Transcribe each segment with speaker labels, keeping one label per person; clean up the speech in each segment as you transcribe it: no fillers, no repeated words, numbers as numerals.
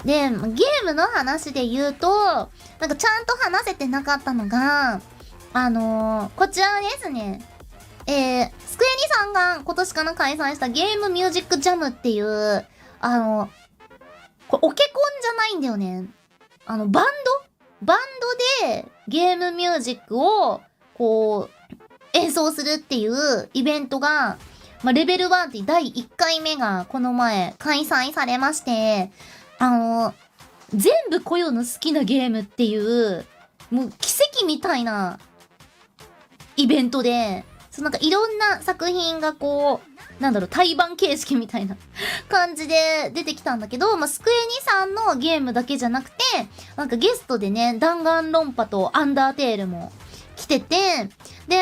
Speaker 1: で、ゲームの話で言うと、なんかちゃんと話せてなかったのが、こちらですね。スクエニさんが今年かな開催したゲームミュージックジャムっていう、これオケコンじゃないんだよね。バンドでゲームミュージックを、こう、演奏するっていうイベントが、まあ、レベル1って第1回目がこの前開催されまして、全部コヨの好きなゲームっていう、もう奇跡みたいなイベントで、なんかいろんな作品がこう、なんだろう、対バン形式みたいな感じで出てきたんだけど、まあ、スクエニさんのゲームだけじゃなくて、なんかゲストでね、弾丸論破とアンダーテールも来てて、で、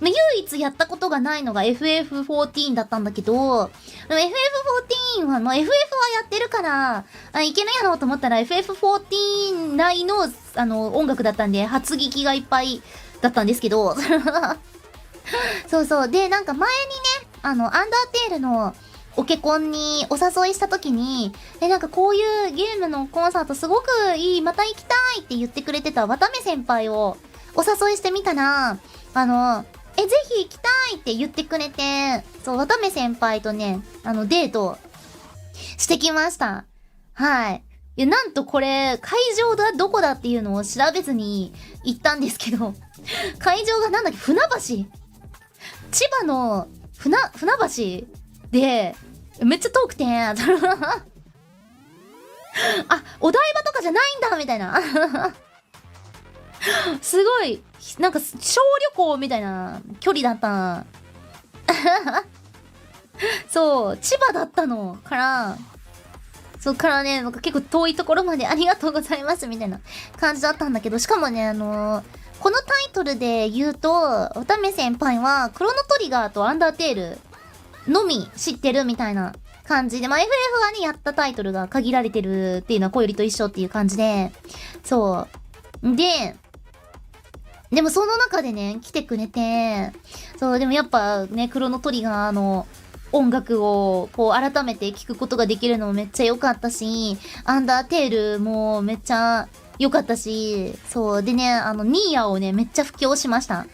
Speaker 1: 唯一やったことがないのが FF14 だったんだけど、FF14 は、FF はやってるから、いけるやろうと思ったら FF14 内の、音楽だったんで、初聞きがいっぱいだったんですけど、そうそう。で、なんか前にね、アンダーテールのオケコンにお誘いした時に、なんかこういうゲームのコンサートすごくいい、また行きたいって言ってくれてた渡目先輩をお誘いしてみたら、ぜひ行きたいって言ってくれて、そう、渡目先輩とね、デートしてきました。はい。いや、なんとこれ、会場がどこだっていうのを調べずに行ったんですけど、会場がなんだっけ、船橋千葉の船橋で、めっちゃ遠くて、あ、お台場とかじゃないんだみたいな。すごい、なんか、小旅行みたいな距離だった。そう、千葉だったのから、そうからね、なんか結構遠いところまでありがとうございますみたいな感じだったんだけど、しかもね、このタイトルで言うと、渡目先輩は、クロノトリガーとアンダーテールのみ知ってるみたいな感じで、まあ、FF がね、やったタイトルが限られてるっていうのは、小よりと一緒っていう感じで、そう。でもその中でね、来てくれて、そう、でもやっぱね、クロノトリガーの音楽をこう改めて聴くことができるのもめっちゃ良かったし、アンダーテールもめっちゃ良かったし、そう、でね、ニーヤをね、めっちゃ布教しました。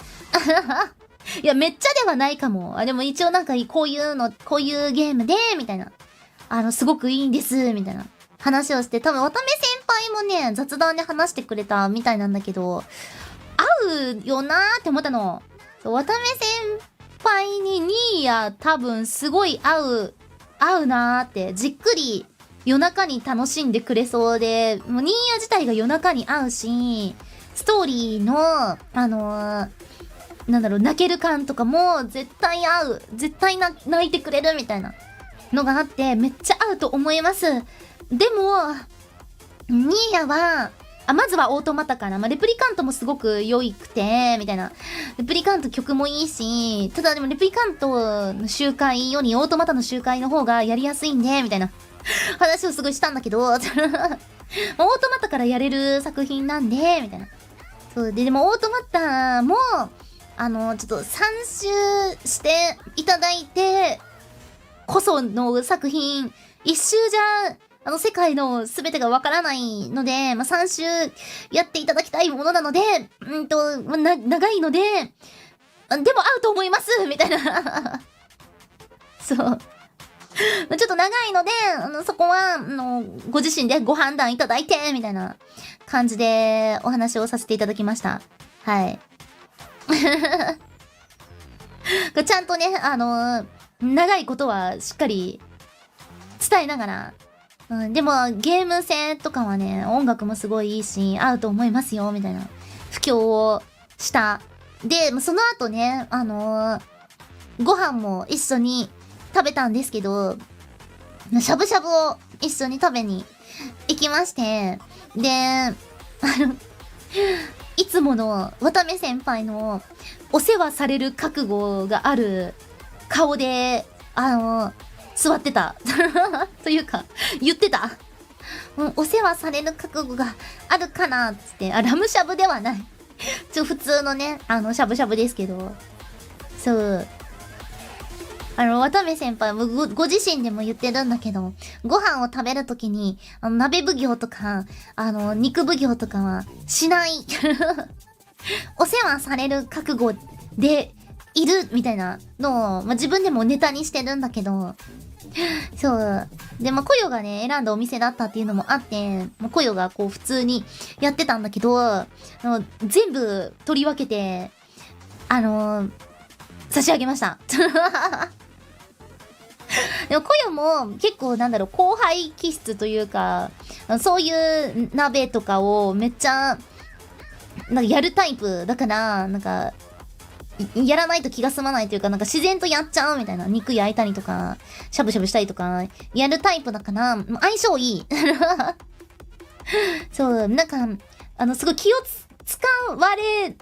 Speaker 1: いや、めっちゃではないかも。でも一応なんかこういうゲームで、みたいな。すごくいいんです、みたいな話をして、多分渡目先輩もね、雑談で話してくれたみたいなんだけど、合うよなーって思ったの。そう、渡目先輩にニーヤ多分すごい合うなーって、じっくり夜中に楽しんでくれそうで、もうニーヤ自体が夜中に合うし、ストーリーの、なんだろう、泣ける感とかも絶対合う。絶対泣いてくれるみたいなのがあって、めっちゃ合うと思います。でも、ニーヤは、まずはオートマタかな。まあ、レプリカントもすごく良くて、みたいな。レプリカント曲もいいし、ただでもレプリカントの集会よりオートマタの集会の方がやりやすいんで、みたいな話をすごいしたんだけど、オートマタからやれる作品なんで、みたいな。そう、でもオートマタも、ちょっと参集していただいて、こその作品、一周じゃ、世界のすべてがわからないので、まあ、3週やっていただきたいものなので、長いので、でも合うと思いますみたいな。そう。ちょっと長いので、そこは、ご自身でご判断いただいて、みたいな感じでお話をさせていただきました。はい。ちゃんとね、長いことはしっかり伝えながら、でもゲーム性とかはね、音楽もすごいいいし、合うと思いますよ、みたいな布教をした。で、その後ね、ご飯も一緒に食べたんですけど、しゃぶしゃぶを一緒に食べに行きまして、で、いつもの渡目先輩のお世話される覚悟がある顔で、座ってた。というか、言ってた。お世話される覚悟があるかなっつって、ラムしゃぶではない。普通のね、しゃぶしゃぶですけど。そう。渡部先輩もご自身でも言ってるんだけど、ご飯を食べるときに、鍋奉行とか、肉奉行とかはしない。お世話される覚悟でいるみたいなのを、自分でもネタにしてるんだけど、そう。で、コヨがね、選んだお店だったっていうのもあって、コヨがこう普通にやってたんだけど、全部取り分けて、差し上げました。でも、コヨも結構後輩気質というか、そういう鍋とかをめっちゃ、やるタイプだから、やらないと気が済まないというか、自然とやっちゃうみたいな。肉焼いたりとか、しゃぶしゃぶしたりとか、やるタイプだから、相性いい。そう、すごい気を使われ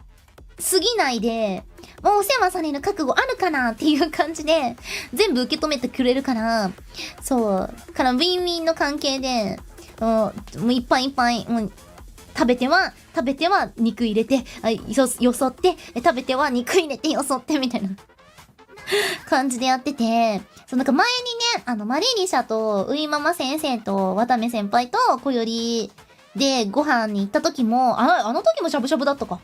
Speaker 1: すぎないで、もうお世話される覚悟あるかなっていう感じで、全部受け止めてくれるから、そう、ウィンウィンの関係で、もういっぱいいっぱい、もう食べては肉入れて、よそって、食べては肉入れてよそってみたいな感じでやってて、前にね、マリーニシャとウイママ先生と渡部先輩と小よりでご飯に行った時も、あの時もしゃぶしゃぶだったか。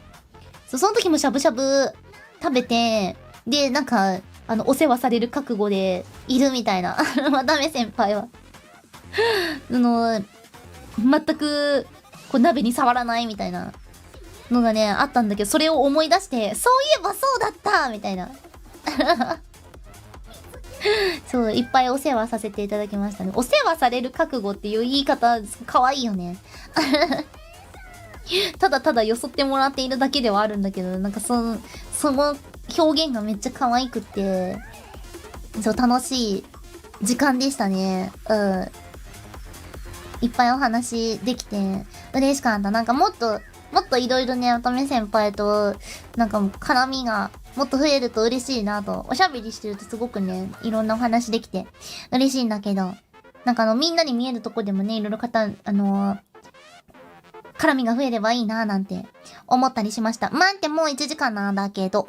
Speaker 1: その時もしゃぶしゃぶ食べて、で、お世話される覚悟でいるみたいな。渡部先輩は。全く、鍋に触らないみたいなのがね、あったんだけど、それを思い出して、そういえばそうだったみたいな。そう、いっぱいお世話させていただきましたね。お世話される覚悟っていう言い方、かわいいよね。ただただよそってもらっているだけではあるんだけど、その表現がめっちゃ可愛くって、そう、楽しい時間でしたね。うん。いっぱいお話できて嬉しかった。もっといろいろね、乙女先輩と、絡みがもっと増えると嬉しいなと。おしゃべりしてるとすごくね、いろんなお話できて嬉しいんだけど、みんなに見えるとこでもね、いろいろ絡みが増えればいいななんて思ったりしました。待って、もう1時間なんだけど。